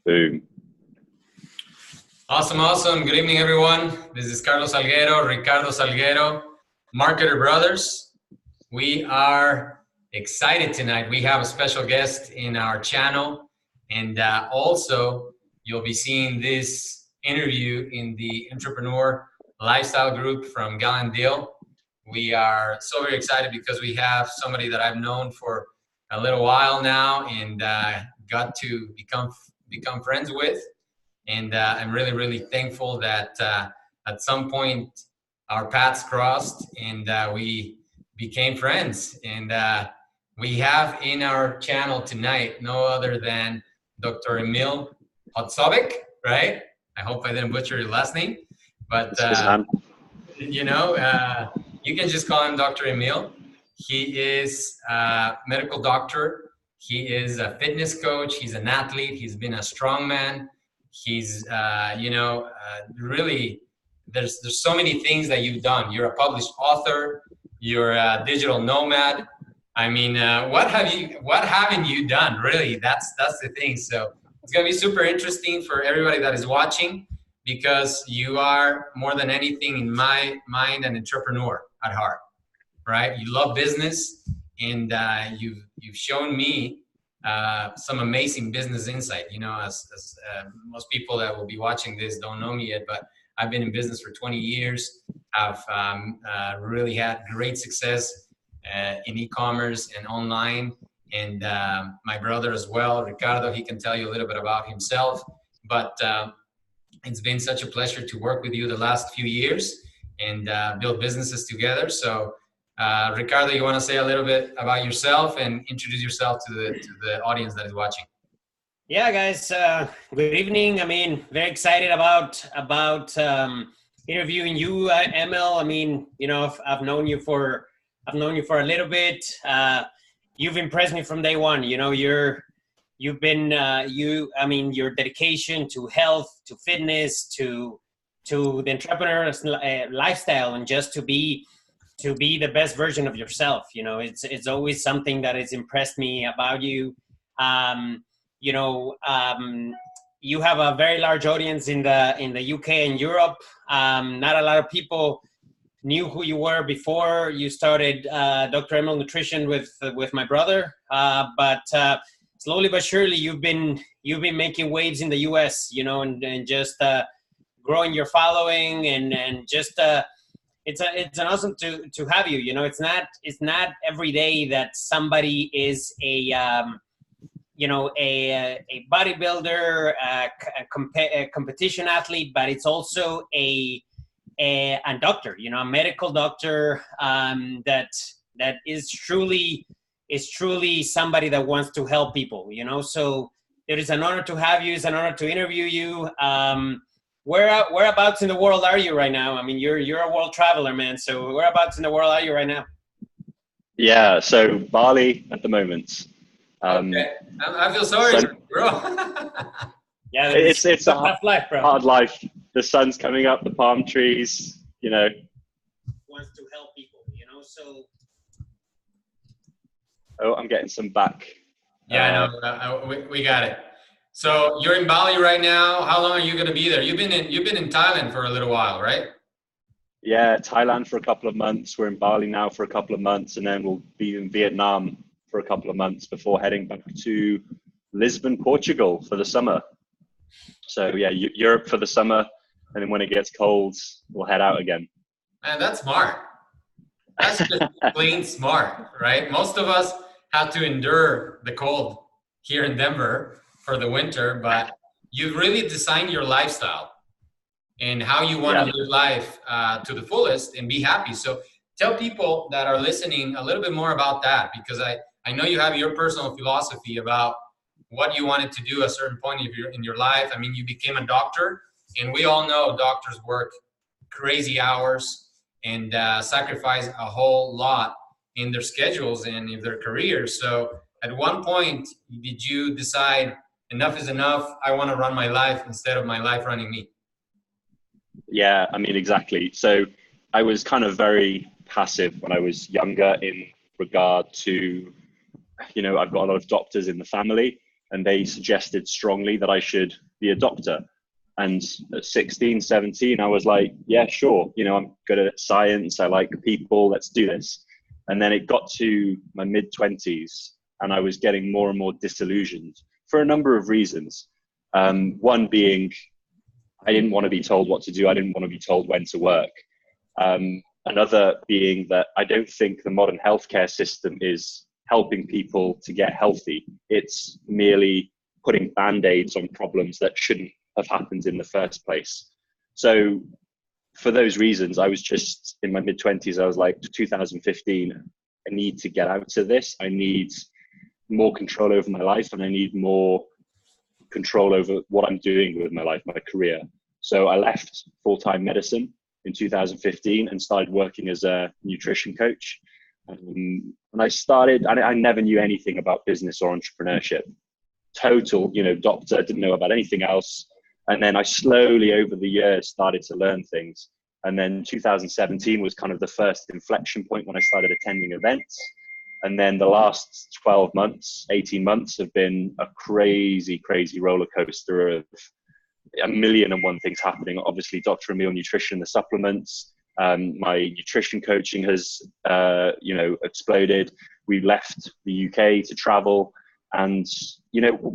Boom. Awesome, awesome. Good evening, everyone. This is Carlos Salguero, Ricardo Salguero, Marketer Brothers. We are excited tonight. We have a special guest in our channel, and also you'll be seeing this interview in the Entrepreneur Lifestyle Group from Guardian Deal. We are so very excited because we have somebody that I've known for a little while now and got to become friends with. And I'm really, really thankful that at some point our paths crossed and we became friends. And we have in our channel tonight no other than Dr. Emil Hodzovic, right? I hope I didn't butcher your last name. But, you can just call him Dr. Emil. He is a medical doctor. He is a fitness coach. He's an athlete. He's been a strongman. He's, really, there's so many things that you've done. You're a published author. You're a digital nomad. I mean, what haven't you done? Really, that's the thing. So it's going to be super interesting for everybody that is watching because you are more than anything in my mind an entrepreneur at heart, right? You love business and you've shown me some amazing business insight. You know, as most people that will be watching this don't know me yet, but I've been in business for 20 years. I've really had great success in e-commerce and online. And my brother as well, Ricardo, he can tell you a little bit about himself. But it's been such a pleasure to work with you the last few years and build businesses together. So Ricardo, you want to say a little bit about yourself and introduce yourself to the audience that is watching? Yeah, guys. Good evening. I mean, very excited about interviewing you, Emil. I mean, you know, I've known you for a little bit. You've impressed me from day one. You know, your dedication to health, to fitness, to the entrepreneur's lifestyle, and just to be the best version of yourself. You know, it's always something that has impressed me about you. You have a very large audience in the UK and Europe. Not a lot of people knew who you were before you started Dr. Emil Nutrition with my brother. But slowly but surely you've been making waves in the US, you know, and just growing your following and just it's an awesome to have you. You know, it's not every day that somebody is a bodybuilder, a competition athlete, but it's also a doctor, you know, a medical doctor that is truly somebody that wants to help people, you know. So it is an honor to have you. It's an honor to interview you. Whereabouts in the world are you right now? I mean, you're a world traveler, man. So whereabouts in the world are you right now? Yeah, so Bali at the moment. Okay. I feel sorry, bro. Yeah, it's a life, bro. Hard life. The sun's coming up, the palm trees, you know. Wants to help people, you know. So. Oh, I'm getting some back. Yeah, I know. We got it. So you're in Bali right now. How long are you going to be there? You've been in Thailand for a little while, right? Yeah, Thailand for a couple of months. We're in Bali now for a couple of months, and then we'll be in Vietnam for a couple of months before heading back to Lisbon, Portugal for the summer. So yeah, Europe for the summer, and then when it gets cold, we'll head out again. Man, that's smart. That's just plain smart, right? Most of us have to endure the cold here in Denver for the winter, but you've really designed your lifestyle and how you want to live life to the fullest and be happy. So tell people that are listening a little bit more about that, because I know you have your personal philosophy about what you wanted to do at a certain point in your life. I mean, you became a doctor, and we all know doctors work crazy hours and sacrifice a whole lot in their schedules and in their careers. So at one point, did you decide enough is enough? I want to run my life instead of my life running me. Yeah, I mean, exactly. So I was kind of very passive when I was younger in regard to, you know, I've got a lot of doctors in the family. and they suggested strongly that I should be a doctor. And at 16, 17, I was like, yeah, sure. You know, I'm good at science. I like people. Let's do this. And then it got to my mid-20s, and I was getting more and more disillusioned for a number of reasons. One being, I didn't want to be told what to do. I didn't want to be told when to work. Another being that I don't think the modern healthcare system is helping people to get healthy. It's merely putting band-aids on problems that shouldn't have happened in the first place. So for those reasons, I was just in my mid-20s. I was like, 2015, I need to get out of this. I need more control over my life, and I need more control over what I'm doing with my life, my career. So I left full-time medicine in 2015 and started working as a nutrition coach. And I started, I never knew anything about business or entrepreneurship. Total, doctor, didn't know about anything else. And then I slowly over the years started to learn things. And then 2017 was kind of the first inflection point when I started attending events. And then the last 12 months, 18 months have been a crazy, crazy roller coaster of a million and one things happening. Obviously, Dr. Emil Nutrition, the supplements, my nutrition coaching has, exploded. We left the UK to travel. And,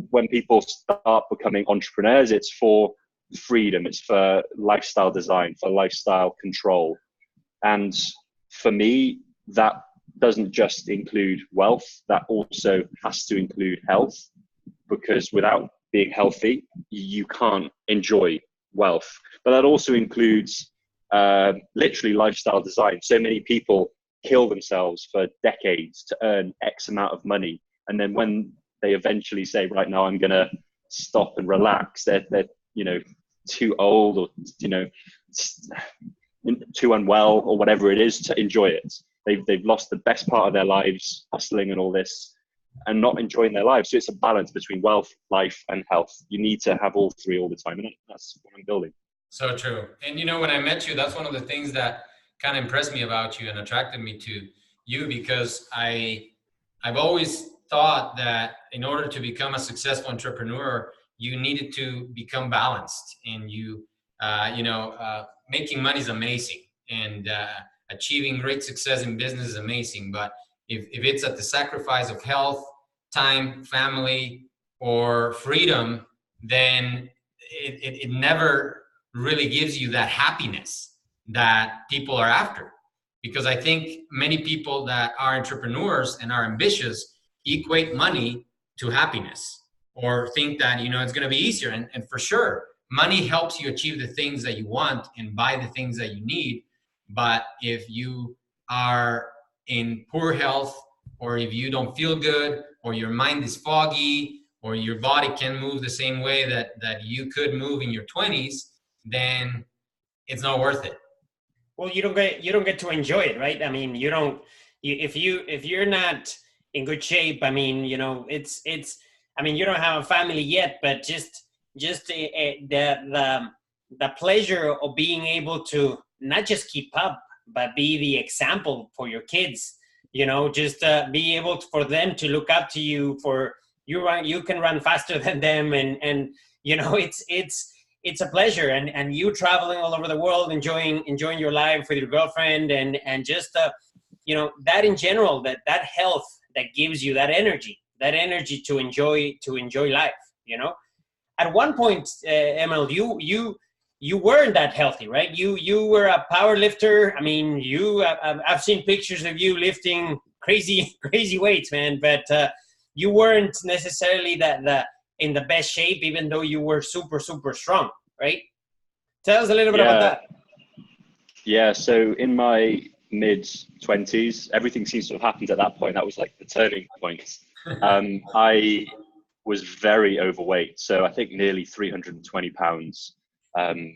when people start becoming entrepreneurs, it's for freedom. It's for lifestyle design, for lifestyle control. And for me, that doesn't just include wealth. That also has to include health, because without being healthy, you can't enjoy wealth. But that also includes literally lifestyle design. So many people kill themselves for decades to earn X amount of money. And then when they eventually say, right now, I'm going to stop and relax, they're too old or, too unwell or whatever it is to enjoy it. They've lost the best part of their lives hustling and all this and not enjoying their lives. So it's a balance between wealth, life, and health. You need to have all three all the time. And that's what I'm building. So true. And, when I met you, that's one of the things that kind of impressed me about you and attracted me to you, because I've always thought that in order to become a successful entrepreneur, you needed to become balanced. And making money is amazing, and achieving great success in business is amazing. But if it's at the sacrifice of health, time, family, or freedom, then it never really gives you that happiness that people are after. Because I think many people that are entrepreneurs and are ambitious equate money to happiness, or think that, it's going to be easier. And for sure, money helps you achieve the things that you want and buy the things that you need. But if you are in poor health, or if you don't feel good, or your mind is foggy, or your body can't move the same way that you could move in your 20s, then it's not worth it. Well, you don't get to enjoy it, right? I mean, if you're not in good shape, I mean, it's I mean, you don't have a family yet, but just the pleasure of being able to not just keep up, but be the example for your kids, just be able for them to look up to you. For you can run faster than them, and it's a pleasure. And you traveling all over the world, enjoying your life with your girlfriend, and just that in general, that health that gives you that energy to enjoy life. At one point, Emil, you weren't that healthy, right? You were a power lifter. I mean, I've seen pictures of you lifting crazy weights, man. But you weren't necessarily in the best shape, even though you were super, super strong, right? Tell us a little bit about that. Yeah. So in my mid-20s, everything seems to have happened at that point. That was like the turning point. I was very overweight, so I think nearly 320 pounds. BMI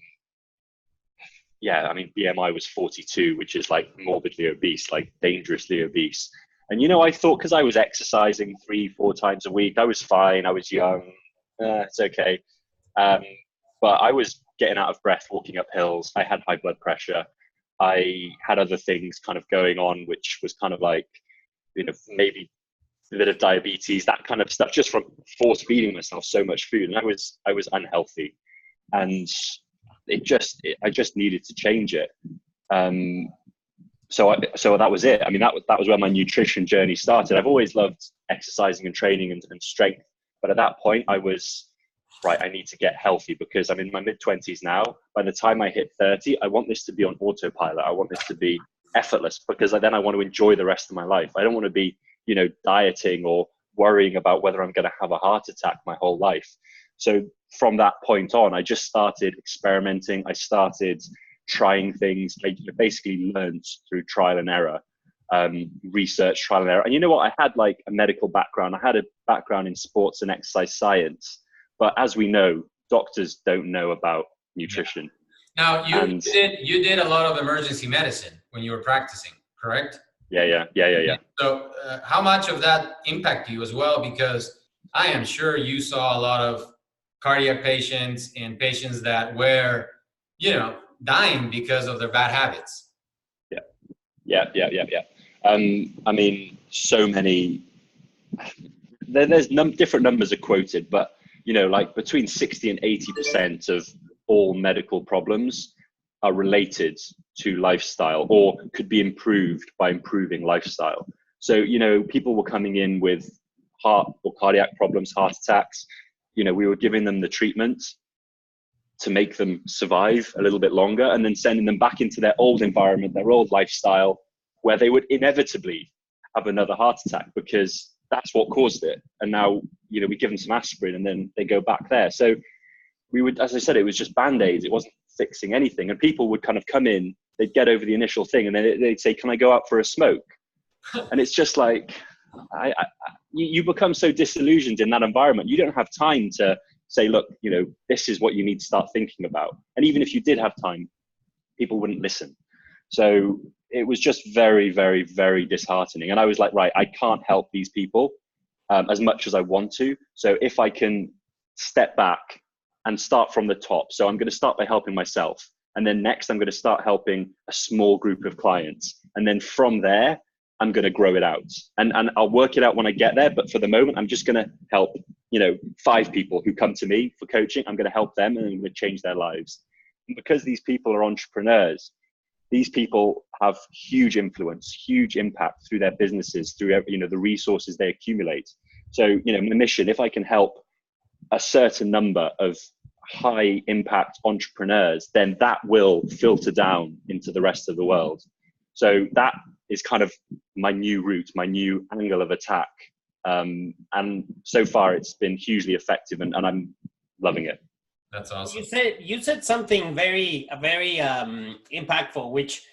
was 42, which is like morbidly obese, like dangerously obese. And I thought, because I was exercising 3-4 times a week, I was fine. I was young, it's okay. But I was getting out of breath walking up hills. I had high blood pressure. I had other things kind of going on, which was kind of like, maybe a bit of diabetes, that kind of stuff, just from force feeding myself so much food. And I was unhealthy, and I just needed to change it. So that was it. I mean, that was where my nutrition journey started. I've always loved exercising and training and strength. But at that point I was, right, I need to get healthy, because I'm in my mid-20s now. By the time I hit 30, I want this to be on autopilot. I want this to be effortless, because then I want to enjoy the rest of my life. I don't want to be, dieting or worrying about whether I'm going to have a heart attack my whole life. So from that point on, I just started experimenting. I started trying things. I basically learned through trial and error, research, trial and error. And you know what? I had like a medical background. I had a background in sports and exercise science. But as we know, doctors don't know about nutrition. Now, you did a lot of emergency medicine when you were practicing, correct? Yeah. So how much of that impacted you as well? Because I am sure you saw a lot of cardiac patients and patients that were, dying because of their bad habits. Yeah. I mean, so many, there's different numbers are quoted, but like between 60 and 80% of all medical problems are related to lifestyle, or could be improved by improving lifestyle. So, people were coming in with heart or cardiac problems, heart attacks. We were giving them the treatment to make them survive a little bit longer, and then sending them back into their old environment, their old lifestyle, where they would inevitably have another heart attack, because that's what caused it. And now, we give them some aspirin and then they go back there. So we would, as I said, it was just Band-Aids. It wasn't fixing anything. And people would kind of come in, they'd get over the initial thing, and then they'd say, can I go out for a smoke? And it's just like, you become so disillusioned in that environment. You don't have time to say, look, this is what you need to start thinking about. And even if you did have time, people wouldn't listen. So it was just very, very, very disheartening. And I was like, right, I can't help these people as much as I want to. So if I can step back and start from the top. So I'm going to start by helping myself. And then next, I'm going to start helping a small group of clients. And then from there, I'm going to grow it out. And I'll work it out when I get there. But for the moment, I'm just going to help, 5 people who come to me for coaching. I'm going to help them, and I'm going to change their lives. And because these people are entrepreneurs, these people have huge influence, huge impact through their businesses, through, the resources they accumulate. So, my mission, if I can help a certain number of high impact entrepreneurs, then that will filter down into the rest of the world. So that is kind of my new route, my new angle of attack. And so far it's been hugely effective, and I'm loving it. That's awesome. You said something very impactful, which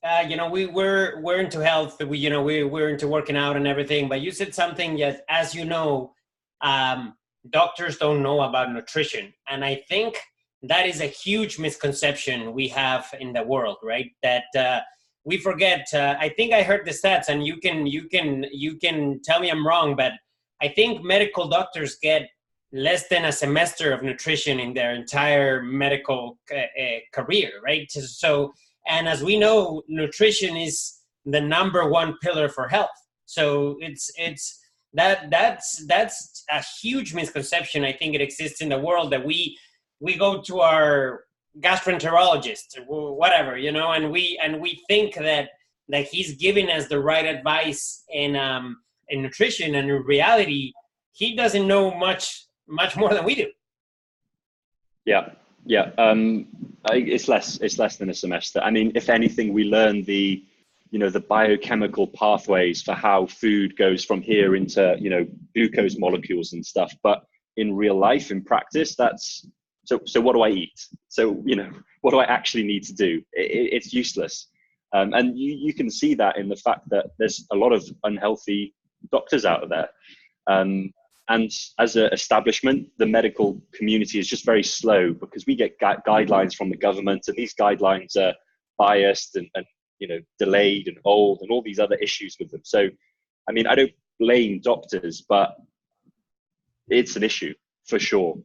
we're into health. We're into working out and everything. But you said something that, as doctors don't know about nutrition, and I think that is a huge misconception we have in the world, right? That we forget. I think I heard the stats, and you can tell me I'm wrong, but I think medical doctors get less than a semester of nutrition in their entire medical career, right? So, and as we know, nutrition is the #1 pillar for health. So that's a huge misconception. I think it exists in the world, that we go to our gastroenterologist, whatever, and we think that he's giving us the right advice in nutrition, and in reality, he doesn't know much more than we do. Yeah. It's less than a semester. I mean, if anything, we learn the biochemical pathways for how food goes from here into, glucose molecules and stuff. But in real life, in practice, so what do I eat? So, what do I actually need to do? It's useless. And you can see that in the fact that there's a lot of unhealthy doctors out there. And as an establishment, the medical community is just very slow, because we get guidelines from the government, and these guidelines are biased and delayed and old, and all these other issues with them. So, I mean, I don't blame doctors, but it's an issue for sure.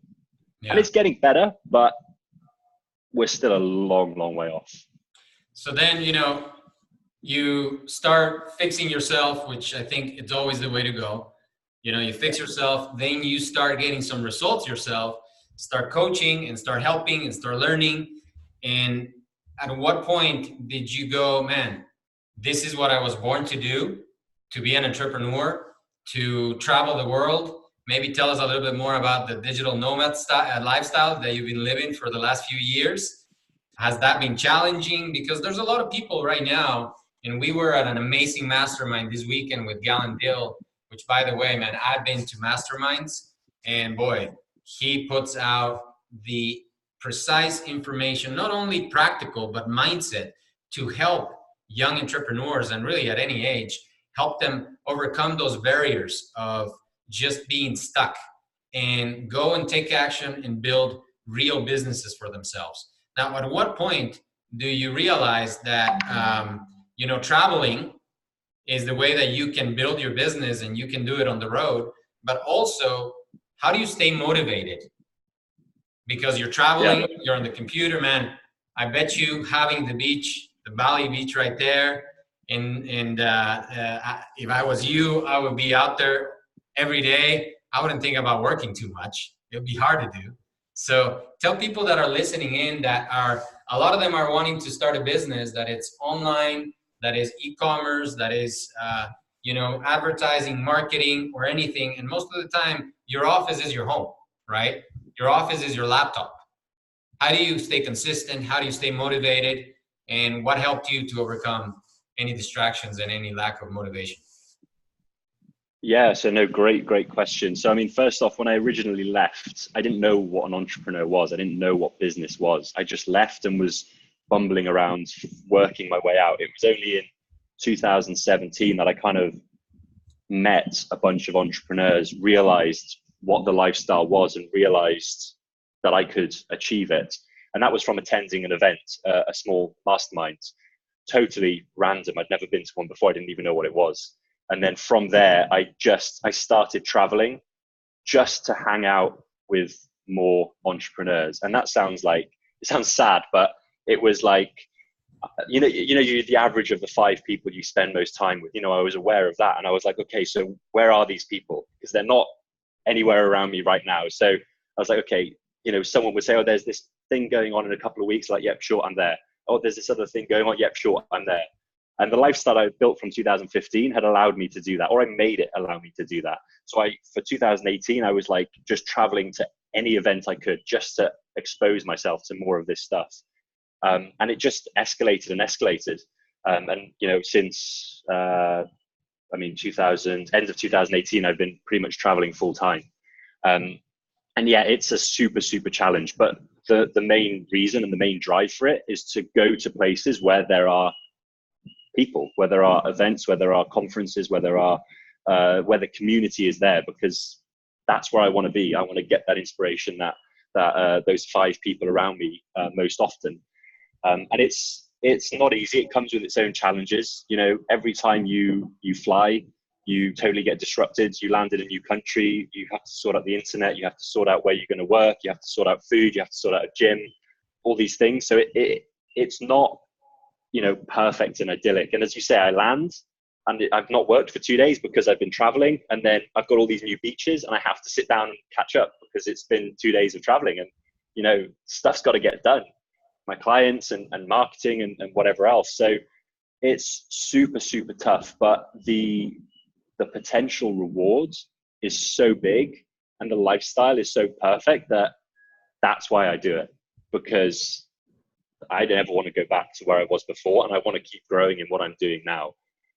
Yeah. And it's getting better, but we're still a long, long way off. So then, you start fixing yourself, which I think it's always the way to go. You know, you fix yourself, then you start getting some results yourself, start coaching and start helping and start learning. And at what point did you go, man, this is what I was born to do, to be an entrepreneur, to travel the world? Maybe tell us a little bit more about the digital nomad lifestyle that you've been living for the last few years. Has that been challenging? Because there's a lot of people right now, and we were at an amazing mastermind this weekend with Galen Dill, which, by the way, man, I've been to masterminds, and boy, he puts out the precise information, not only practical, but mindset to help young entrepreneurs, and really at any age, help them overcome those barriers of just being stuck and go and take action and build real businesses for themselves. Now, at what point do you realize that, traveling is the way that you can build your business and you can do it on the road, but also how do you stay motivated? Because you're traveling, you're on the computer, man. I bet you having the beach, the Bali beach right there, and if I was you, I would be out there every day. I wouldn't think about working too much. It would be hard to do. So tell people that are listening in that a lot of them are wanting to start a business, that it's online, that is e-commerce, that is, advertising, marketing, or anything. And most of the time, your office is your home, right? Your office is your laptop. How do you stay consistent? How do you stay motivated? And what helped you to overcome any distractions and any lack of motivation? Yeah, so no, great question. So, I mean, first off, when I originally left, I didn't know what an entrepreneur was. I didn't know what business was. I just left and was bumbling around, working my way out. It was only in 2017 that I kind of met a bunch of entrepreneurs, realized what the lifestyle was, and realized that I could achieve it. And that was from attending an event, a small mastermind, totally random. I'd never been to one before. I didn't even know what it was. And then from there, I started traveling just to hang out with more entrepreneurs. And that sounds sad, but it was like, you're the average of the 5 people you spend most time with. I was aware of that. And I was like, okay, so where are these people? Because they're not anywhere around me right now. So I was like, okay, someone would say, oh, there's this thing going on in a couple of weeks. Like, yep, sure, I'm there. Oh, there's this other thing going on. Yep, sure, I'm there. And the lifestyle I built from 2015 had allowed me to do that, or I made it allow me to do that. So for 2018, I was like just traveling to any event I could just to expose myself to more of this stuff. And it just escalated and escalated. Since, end of 2018, I've been pretty much traveling full time. And yeah, it's a super, super challenge. But the main reason and the main drive for it is to go to places where there are people, where there are events, where there are conferences, where the community is there, because that's where I want to be. I want to get that inspiration that those 5 people around me most often. And it's not easy. It comes with its own challenges. Every time you fly, you totally get disrupted. You land in a new country. You have to sort out the internet. You have to sort out where you're going to work. You have to sort out food. You have to sort out a gym, all these things. So it's not, perfect and idyllic. And as you say, I land and I've not worked for 2 days because I've been traveling. And then I've got all these new beaches and I have to sit down and catch up because it's been 2 days of traveling, and, stuff's got to get done. My clients and marketing and whatever else. So it's super, super tough, but the potential rewards is so big and the lifestyle is so perfect that's why I do it, because I never want to go back to where I was before, and I want to keep growing in what I'm doing now.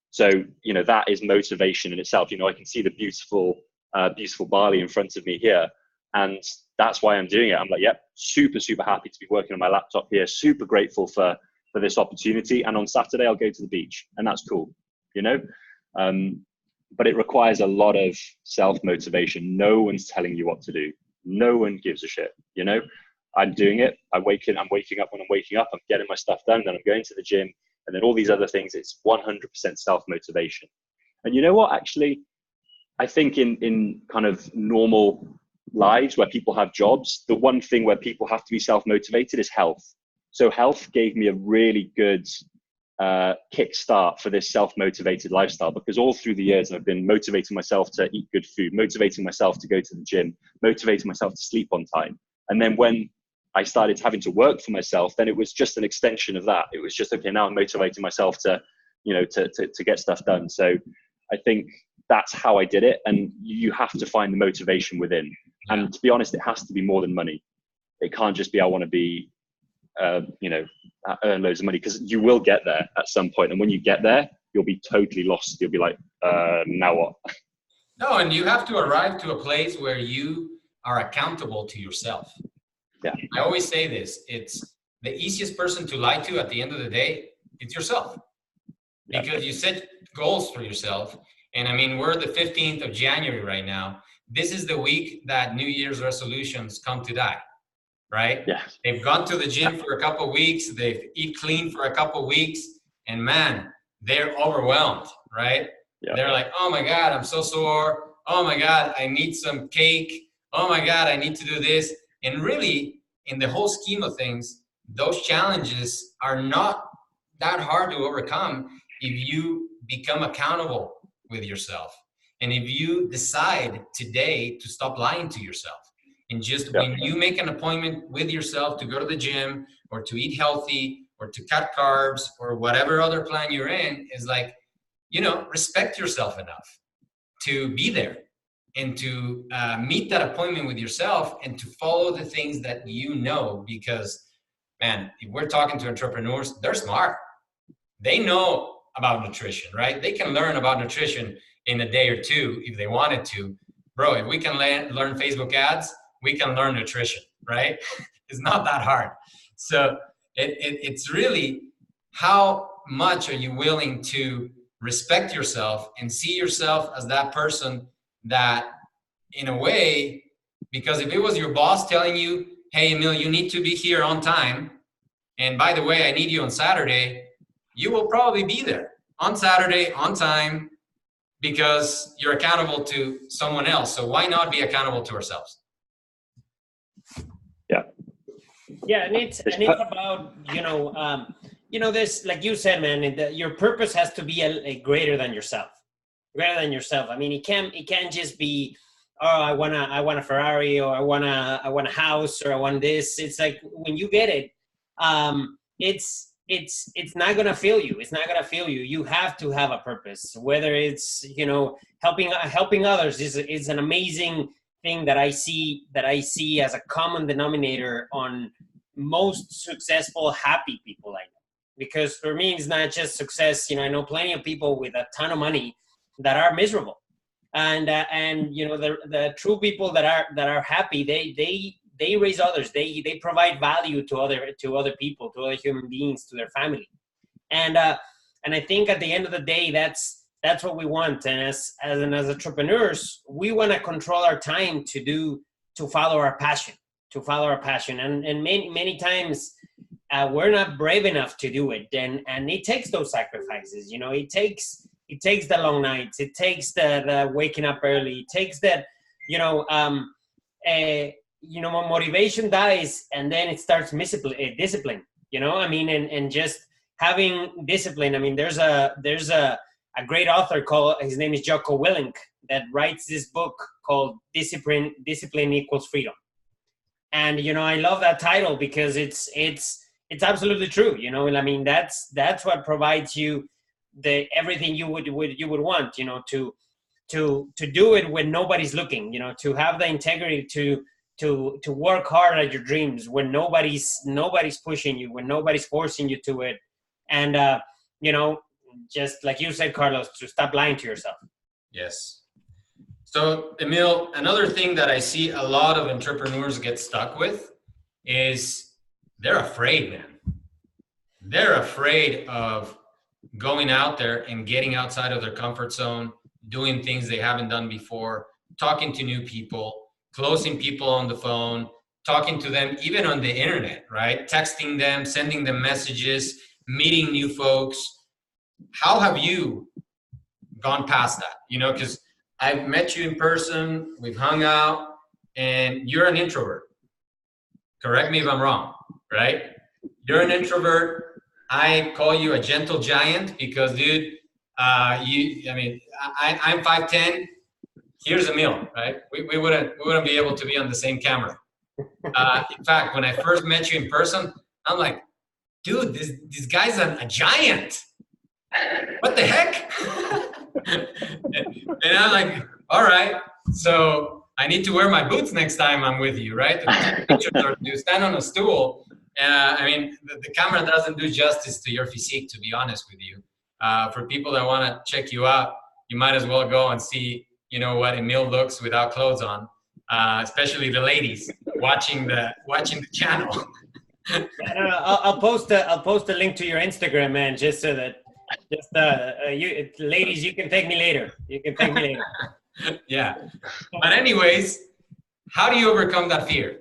So, that is motivation in itself. I can see the beautiful Bali in front of me here, and that's why I'm doing it. I'm like, yep, super, super happy to be working on my laptop here. Super grateful for this opportunity. And on Saturday, I'll go to the beach, and that's cool, but it requires a lot of self-motivation. No one's telling you what to do. No one gives a shit, I'm doing it. I'm waking up when I'm waking up. I'm getting my stuff done. Then I'm going to the gym, and then all these other things. It's 100% self-motivation. And you know what? Actually, I think in kind of normal lives where people have jobs, the one thing where people have to be self-motivated is health. So health gave me a really good kickstart for this self-motivated lifestyle, because all through the years I've been motivating myself to eat good food, motivating myself to go to the gym, motivating myself to sleep on time. And then when I started having to work for myself, then it was just an extension of that. It was just, okay, now I'm motivating myself to, you know, to get stuff done. So I think that's how I did it. And you have to find the motivation within. And to be honest, it has to be more than money. It can't just be, I want to be, you know, earn loads of money, because you will get there at some point. And when you get there, you'll be totally lost. You'll be like, now what? No, and you have to arrive to a place where you are accountable to yourself. Yeah. I always say this, it's the easiest person to lie to at the end of the day, it's yourself. Because you set goals for yourself. And I mean, we're the 15th of January right now. This is the week that New Year's resolutions come to die, right? Yeah. They've gone to the gym for a couple of weeks. They've eat clean for a couple of weeks. And man, they're overwhelmed, right? Yeah. They're like, oh my God, I'm so sore. Oh my God, I need some cake. Oh my God, I need to do this. And really, in the whole scheme of things, those challenges are not that hard to overcome if you become accountable with yourself. And if you decide today to stop lying to yourself, and just when you make an appointment with yourself to go to the gym or to eat healthy or to cut carbs or whatever other plan you're in, is like, you know, respect yourself enough to be there and to meet that appointment with yourself and to follow the things that you know. Because, man, if we're talking to entrepreneurs, they're smart. They know about nutrition, right? They can learn about nutrition in a day or two if they wanted to. Bro, if we can learn Facebook ads, we can learn nutrition, right? It's not that hard. So it's really how much are you willing to respect yourself and see yourself as that person that, in a way, because if it was your boss telling you, hey, Emil, you need to be here on time, and by the way, I need you on Saturday, you will probably be there on Saturday, on time, because you're accountable to someone else. So why not be accountable to ourselves? Yeah. Yeah, and it's about, you know, this, like you said, man, your purpose has to be a greater than yourself. Greater than yourself. I mean, it can't just be, oh, I want a Ferrari, or I want a house, or I want this. It's like, when you get it, it's not gonna fill you. It's not gonna fill you. You have to have a purpose. Whether it's, you know, helping others is an amazing thing that I see as a common denominator on most successful, happy people I know. Because for me, it's not just success. You know, I know plenty of people with a ton of money that are miserable, and you know, the true people that are happy, they raise others. They provide value to other people, to other human beings, to their family, and I think at the end of the day, that's what we want. And as entrepreneurs, we want to control our time to follow our passion, and many times we're not brave enough to do it, and it takes those sacrifices. You know, it takes the long nights, it takes the waking up early, it takes that, motivation dies, and then it starts discipline. You know, I mean, and just having discipline. I mean, there's a great author his name is Jocko Willink, that writes this book called Discipline Equals Freedom. And, you know, I love that title because it's absolutely true. You know, I mean, that's what provides you everything you would want, you know, to do it when nobody's looking, you know, to have the integrity to work hard at your dreams when nobody's pushing you, when nobody's forcing you to it. And, just like you said, Carlos, to stop lying to yourself. Yes. So, Emil, another thing that I see a lot of entrepreneurs get stuck with is they're afraid, man. They're afraid of going out there and getting outside of their comfort zone, doing things they haven't done before, talking to new people, closing people on the phone, talking to them even on the internet, right? Texting them, sending them messages, meeting new folks. How have you gone past that? You know, because I've met you in person, we've hung out, and you're an introvert. Correct me if I'm wrong, right? You're an introvert. I call you a gentle giant because, dude, I'm 5'10". Here's Emil, right? We wouldn't be able to be on the same camera. In fact, when I first met you in person, I'm like, dude, this guy's a giant. What the heck? And I'm like, all right, so I need to wear my boots next time I'm with you, right? To take pictures or to stand on a stool. The camera doesn't do justice to your physique, to be honest with you. For people that want to check you out, you might as well go and see, what Emil looks without clothes on, especially the ladies watching the channel. I'll post a link to your Instagram, man, just so that ladies, you can thank me later. Yeah. But anyways, how do you overcome that fear?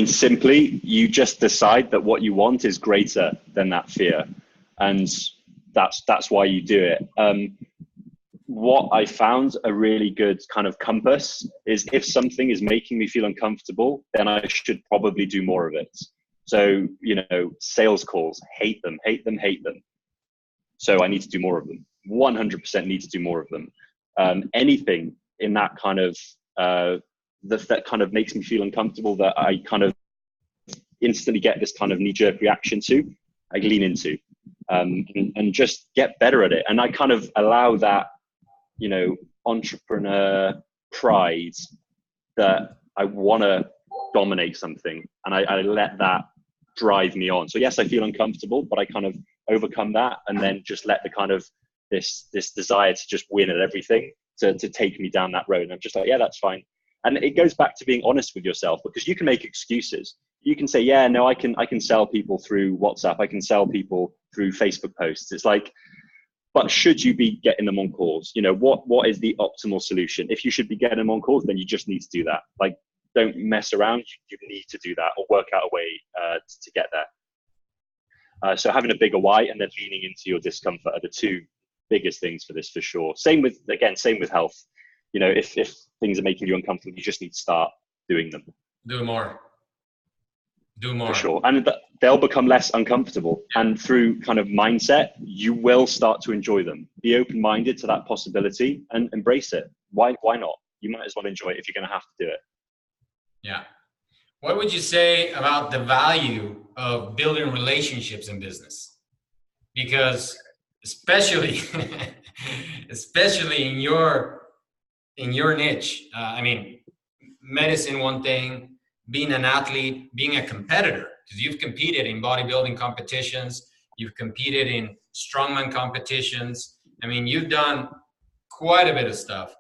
Simply, you just decide that what you want is greater than that fear. And that's why you do it. What I found a really good kind of compass is if something is making me feel uncomfortable, then I should probably do more of it. So, sales calls, hate them. So I need to do more of them. 100% need to do more of them. Anything in that kind of, that kind of makes me feel uncomfortable, that I kind of instantly get this kind of knee-jerk reaction to, I lean into, and just get better at it. And I kind of allow that, entrepreneur pride that I want to dominate something, and I let that drive me on. So yes, I feel uncomfortable, but I kind of overcome that, and then just let the kind of this desire to just win at everything to take me down that road. And I'm just like, yeah, that's fine. And it goes back to being honest with yourself, because you can make excuses. You can say, yeah, no, I can sell people through WhatsApp. I can sell people through Facebook posts. It's like, but should you be getting them on calls? What is the optimal solution? If you should be getting them on calls, then you just need to do that. Like, don't mess around. You need to do that, or work out a way to get there. So having a bigger why and then leaning into your discomfort are the two biggest things for this, for sure. Same with health. If things are making you uncomfortable, you just need to start doing them. Do more. For sure. And they'll become less uncomfortable. And through kind of mindset, you will start to enjoy them. Be open-minded to that possibility and embrace it. Why not? You might as well enjoy it if you're going to have to do it. Yeah. What would you say about the value of building relationships in business? Because especially in your niche, medicine, one thing, being an athlete, being a competitor, because you've competed in bodybuilding competitions, you've competed in strongman competitions. You've done quite a bit of stuff.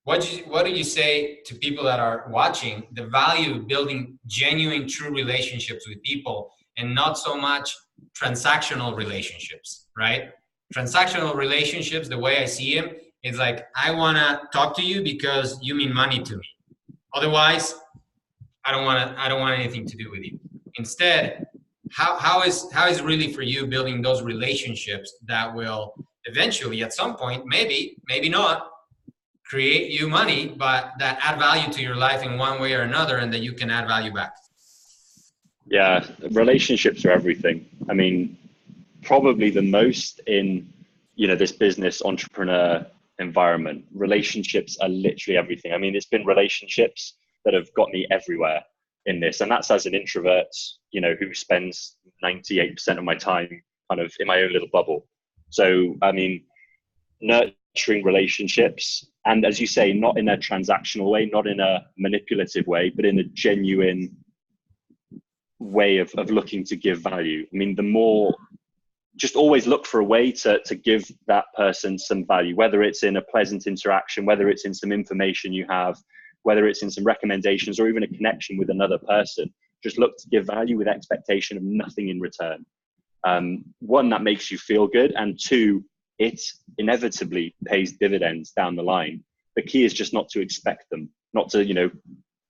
What do you say to people that are watching the value of building genuine, true relationships with people, and not so much transactional relationships, right? Transactional relationships, the way I see them, is like, I want to talk to you because you mean money to me. Otherwise, I don't want anything to do with you. Instead, how is really for you building those relationships that will eventually, at some point, maybe not, create you money, but that add value to your life in one way or another, and that you can add value back? Yeah, relationships are everything. Probably the most in, this business entrepreneur environment. Relationships are literally everything. It's been relationships that have got me everywhere in this. And that's as an introvert, who spends 98% of my time kind of in my own little bubble. So, nurturing relationships, and as you say, not in a transactional way, not in a manipulative way, but in a genuine way of looking to give value. The more, just always look for a way to give that person some value, whether it's in a pleasant interaction, whether it's in some information you have, whether it's in some recommendations, or even a connection with another person. Just look to give value with expectation of nothing in return. One, that makes you feel good, and two, it inevitably pays dividends down the line. The key is just not to expect them, not to,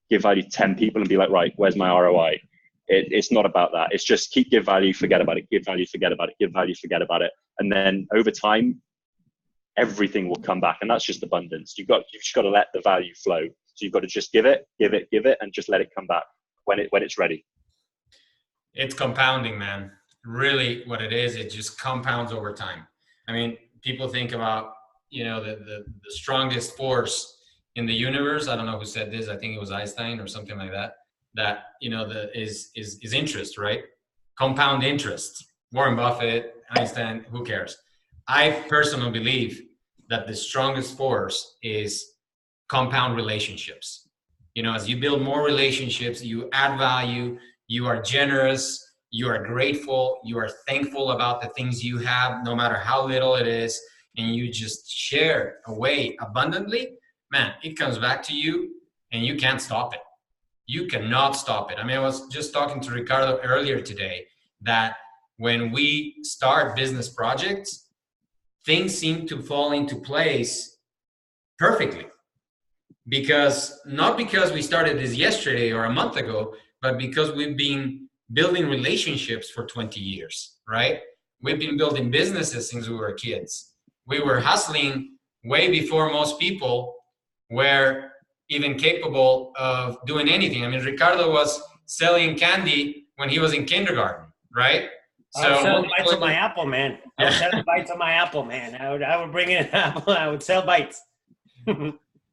give value to 10 people and be like, right, where's my ROI? It's not about that. It's just give value, forget about it, give value, forget about it, give value, forget about it. And then over time, everything will come back. And that's just abundance. You've just got to let the value flow. So you've got to just give it, and just let it come back when it's ready. It's compounding, man. Really what it is, it just compounds over time. I mean, people think about, the strongest force in the universe. I don't know who said this. I think it was Einstein or something like that. That, is interest, right? Compound interest. Warren Buffett, Einstein, who cares? I personally believe that the strongest force is compound relationships. As you build more relationships, you add value, you are generous, you are grateful, you are thankful about the things you have, no matter how little it is, and you just share away abundantly, man, it comes back to you and you can't stop it. You cannot stop it. I mean, I was just talking to Ricardo earlier today that when we start business projects, things seem to fall into place perfectly. Not because we started this yesterday or a month ago, but because we've been building relationships for 20 years, right? We've been building businesses since we were kids. We were hustling way before most people were even capable of doing anything. I mean, Ricardo was selling candy when he was in kindergarten, right? I would sell bites of my apple, man. I would sell bites of my apple, man. I would bring in an apple. I would sell bites.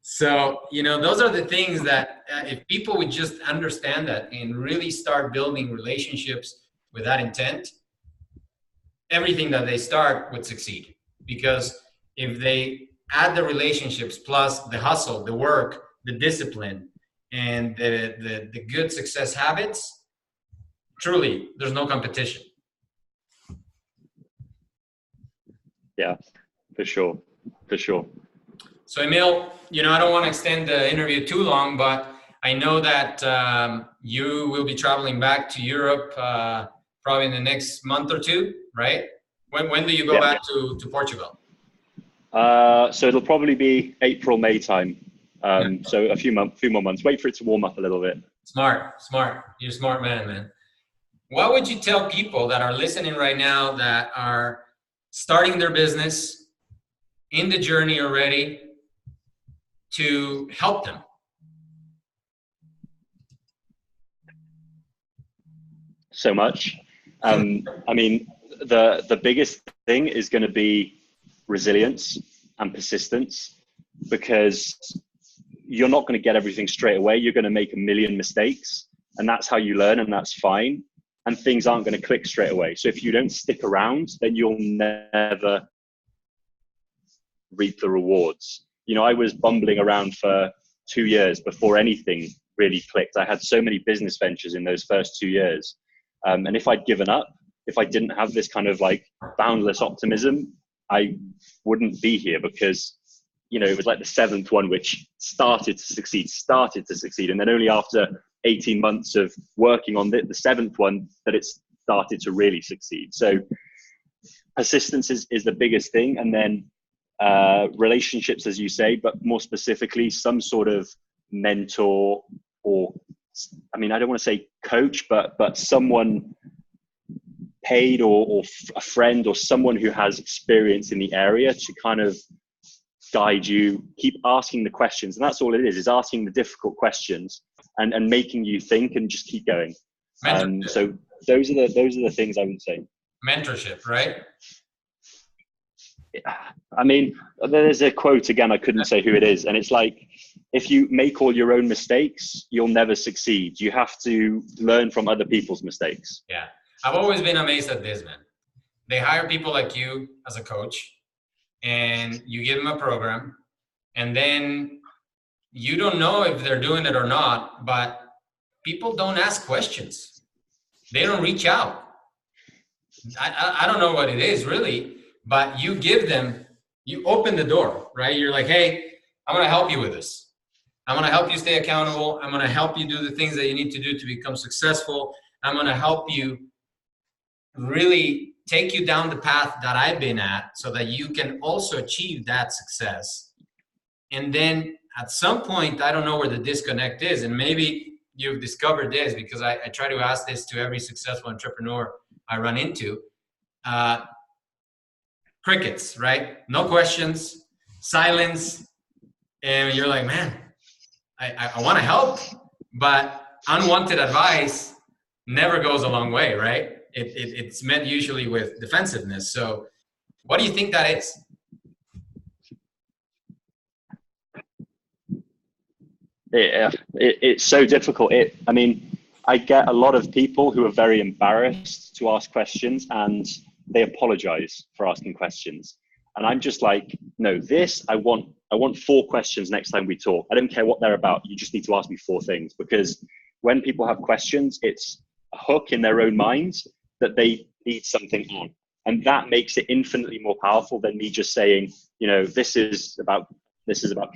So, those are the things that if people would just understand that and really start building relationships with that intent, everything that they start would succeed. Because if they add the relationships plus the hustle, the work, the discipline, and the good success habits, truly, there's no competition. Yeah, for sure. For sure. So Emil, I don't want to extend the interview too long, but I know that you will be traveling back to Europe probably in the next month or two, right? When do you go back to Portugal? So it'll probably be April, May time. So a few more months. Wait for it to warm up a little bit. Smart. You're a smart man. What would you tell people that are listening right now that are starting their business, in the journey already, to help them? So much. I mean, the biggest thing is going to be resilience and persistence, because you're not going to get everything straight away. You're going to make a million mistakes, and that's how you learn, and that's fine. And things aren't going to click straight away. So if you don't stick around, then you'll never reap the rewards. I was bumbling around for 2 years before anything really clicked. I had so many business ventures in those first 2 years. And if I'd given up, if I didn't have this kind of like boundless optimism, I wouldn't be here, because, it was like the seventh one, which started to succeed. And then only after 18 months of working on the seventh one that it started to really succeed. So persistence is the biggest thing. And then relationships, as you say, but more specifically, some sort of mentor, or, I mean, I don't want to say coach, but someone paid or a friend or someone who has experience in the area to kind of guide you, keep asking the questions. And that's all it is asking the difficult questions and making you think and just keep going. So those are the things I would say. Mentorship, right? I mean, there's a quote, again, I couldn't say who it is. And it's like, if you make all your own mistakes, you'll never succeed. You have to learn from other people's mistakes. Yeah. I've always been amazed at this, man. They hire people like you as a coach, and you give them a program, and then you don't know if they're doing it or not, but people don't ask questions. They don't reach out. I don't know what it is really, but you open the door, right? You're like, hey, I'm going to help you with this. I'm going to help you stay accountable. I'm going to help you do the things that you need to do to become successful. I'm going to help you really take you down the path that I've been at, so that you can also achieve that success. And then at some point, I don't know where the disconnect is, and maybe you've discovered this, because I try to ask this to every successful entrepreneur I run into. Crickets, right? No questions, silence. And you're like, man, I want to help, but unwanted advice never goes a long way, right? It's met usually with defensiveness. So what do you think that is? It's so difficult. I mean, I get a lot of people who are very embarrassed to ask questions, and they apologize for asking questions. And I'm just like, no, I want 4 questions next time we talk. I don't care what they're about. You just need to ask me 4 things, because when people have questions, it's a hook in their own minds that they need something on. And that makes it infinitely more powerful than me just saying, this is about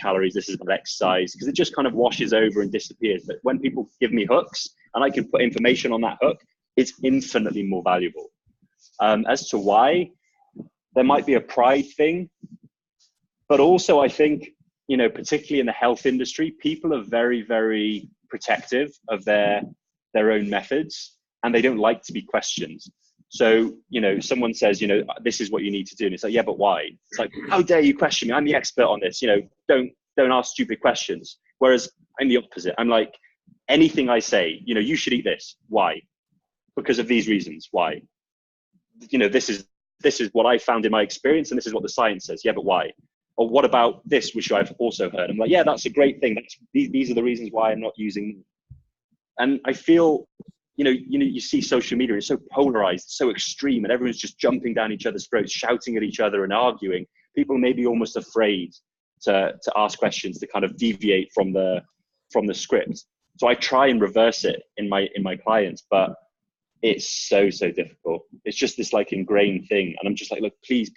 calories, this is about exercise, because it just kind of washes over and disappears. But when people give me hooks and I can put information on that hook, it's infinitely more valuable. As to why, there might be a pride thing, but also I think, particularly in the health industry, people are very, very protective of their own methods, and they don't like to be questioned. So, someone says, this is what you need to do. And it's like, yeah, but why? It's like, how dare you question me? I'm the expert on this. Don't ask stupid questions. Whereas I'm the opposite. I'm like, anything I say, you should eat this. Why? Because of these reasons. Why? This is what I found in my experience, and this is what the science says. Yeah, but why? Or what about this, which I've also heard? I'm like, yeah, that's a great thing. These are the reasons why I'm not using. And I feel, you see social media, it's so polarized, so extreme, and everyone's just jumping down each other's throats, shouting at each other and arguing. People may be almost afraid to ask questions, to kind of deviate from the script. So I try and reverse it in my clients, but it's so difficult. It's just this like ingrained thing. And I'm just like, look, please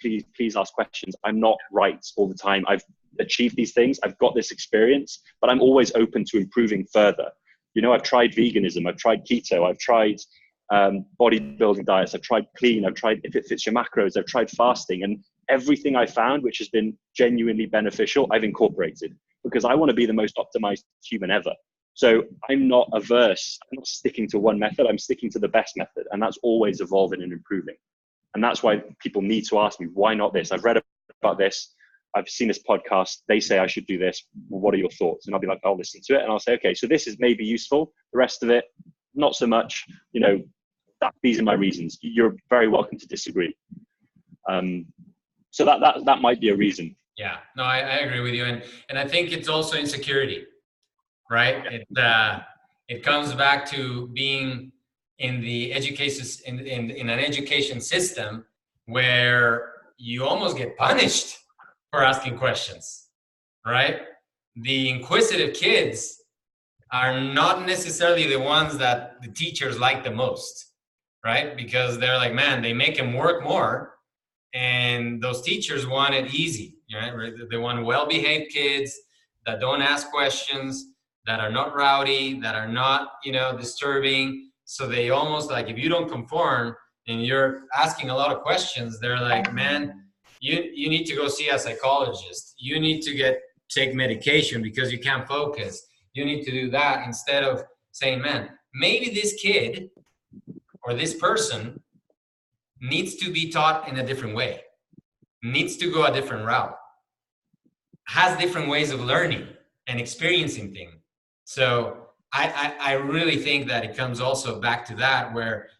ask questions. I'm not right all the time. I've achieved these things. I've got this experience, but I'm always open to improving further. I've tried veganism, I've tried keto, I've tried bodybuilding diets, I've tried clean, I've tried if it fits your macros, I've tried fasting, and everything I found which has been genuinely beneficial, I've incorporated, because I want to be the most optimized human ever. So I'm not averse. I'm not sticking to one method. I'm sticking to the best method, and that's always evolving and improving. And that's why people need to ask me, why not this? I've read about this. I've seen this podcast. They say I should do this. Well, what are your thoughts? And I'll be like, I'll listen to it. And I'll say, okay, so this is maybe useful. The rest of it, not so much. These are my reasons. You're very welcome to disagree. So that might be a reason. Yeah, no, I agree with you. And I think it's also insecurity, right? It comes back to being in the education, in an education system where you almost get punished for asking questions, right? The inquisitive kids are not necessarily the ones that the teachers like the most, right? Because they're like, man, they make them work more, and those teachers want it easy, right? They want well-behaved kids that don't ask questions, that are not rowdy, that are not, disturbing. So they almost like, if you don't conform and you're asking a lot of questions, they're like, man, you need to go see a psychologist. You need to take medication because you can't focus. You need to do that, instead of saying, man, maybe this kid or this person needs to be taught in a different way, needs to go a different route, has different ways of learning and experiencing things. So I really think that it comes also back to that, where,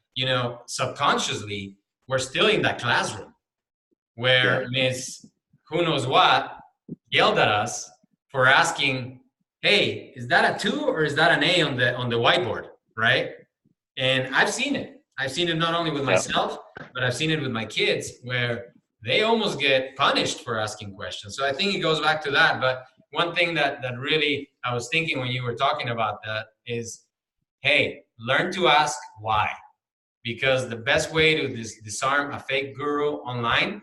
subconsciously, we're still in that classroom where Miss who knows what yelled at us for asking, hey, is that a 2 or is that an A on the whiteboard, right? And I've seen it. I've seen it not only with myself, but I've seen it with my kids, where they almost get punished for asking questions. So I think it goes back to that. But one thing that really I was thinking when you were talking about that is, hey, learn to ask why. Because the best way to disarm a fake guru online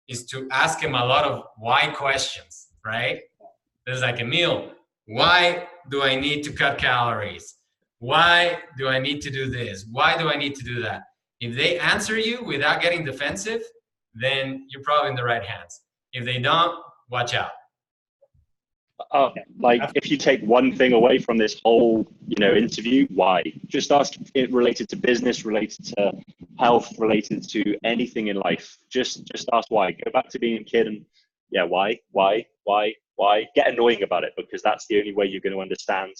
is to ask him a lot of why questions, right? There's like, Emil, why do I need to cut calories? Why do I need to do this? Why do I need to do that? If they answer you without getting defensive, then you're probably in the right hands. If they don't, watch out. If you take one thing away from this whole, interview, why? Just ask it related to business, related to health, related to anything in life. Just ask why. Go back to being a kid and why? Get annoying about it, because that's the only way you're going to understand,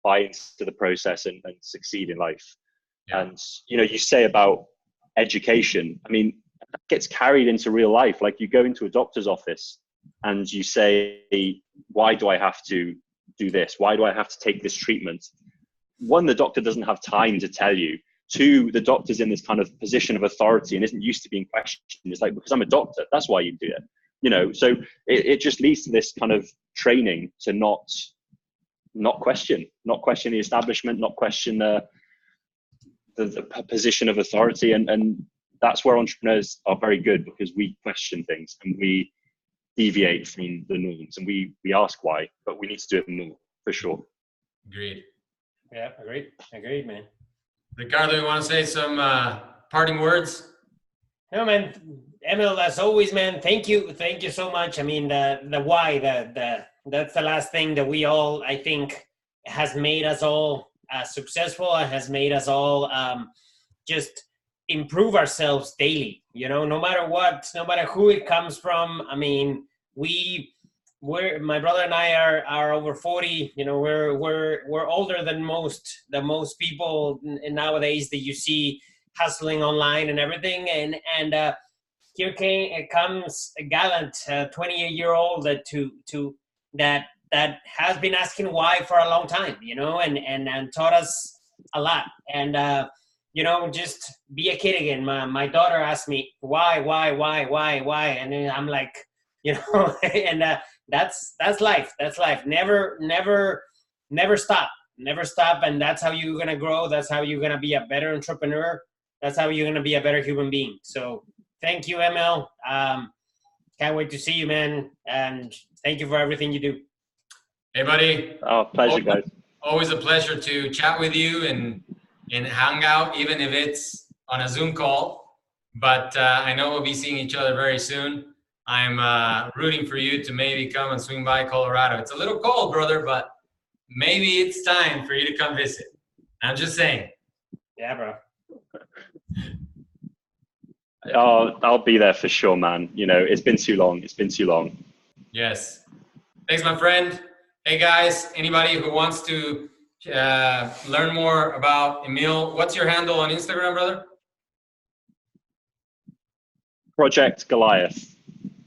buy into the process and succeed in life. Yeah. And, you know, you say about education, I mean, that gets carried into real life. Like you go into a doctor's office and you say, why do I have to do this? Why do I have to take this treatment? One, the doctor doesn't have time to tell you. Two, the doctor's in this kind of position of authority and isn't used to being questioned. It's like, because I'm a doctor, that's why you do it. You know, so it just leads to this kind of training to not question the establishment, not question the position of authority. And that's where entrepreneurs are very good, because we question things and we deviate from the norms and we ask why, but we need to do it more, for sure. Agreed. Yeah, agreed, man. Ricardo, you want to say some parting words? No, man. Emil, as always, man, thank you so much. I mean, the why, that's the last thing that we all, I think, has made us all successful and has made us all just improve ourselves daily. You know, no matter what, no matter who it comes from. I mean, we're my brother and I are over 40. You know, we're older than most people nowadays that you see hustling online and everything. And here comes a gallant 28-year-old that has been asking why for a long time, you know, and taught us a lot. And you know, just be a kid again. My daughter asked me why, and then I'm like, you know, and that's life. That's life. Never stop. Never stop. And that's how you're gonna grow. That's how you're gonna be a better entrepreneur. That's how you're gonna be a better human being. So thank you, Emil. Can't wait to see you, man. And thank you for everything you do. Hey, buddy. Oh, pleasure, guys. Always a pleasure to chat with you and hang out, even if it's on a Zoom call. But I know we'll be seeing each other very soon. I'm rooting for you to maybe come and swing by Colorado. It's a little cold, brother, but maybe it's time for you to come visit. I'm just saying. Yeah, bro. I'll be there for sure, man. You know, it's been too long. Yes. Thanks, my friend. Hey, guys, anybody who wants to learn more about Emil, what's your handle on Instagram, brother? Project Goliath.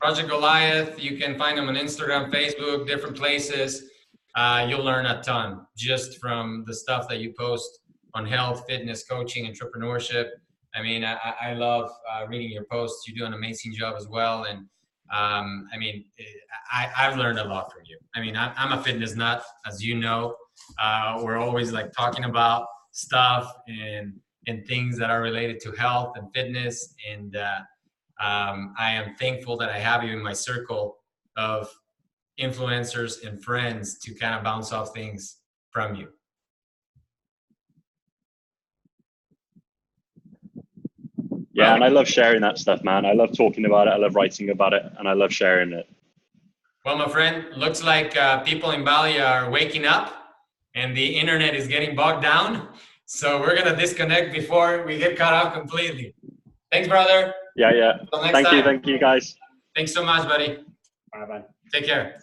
Project Goliath. You can find them on Instagram, Facebook, different places. You'll learn a ton just from the stuff that you post on health, fitness, coaching, entrepreneurship. I mean, I love reading your posts. You do an amazing job as well. And I mean, I've learned a lot from you. I mean, I'm a fitness nut, as you know. We're always like talking about stuff and things that are related to health and fitness. And I am thankful that I have you in my circle of influencers and friends to kind of bounce off things from you. Yeah, and I love sharing that stuff, man. I love talking about it. I love writing about it, and I love sharing it. Well, my friend, looks like people in Bali are waking up and the internet is getting bogged down. So we're going to disconnect before we get cut off completely. Thanks, brother. Yeah. Until next time. Thank you, guys. Thanks so much, buddy. Bye-bye. Take care.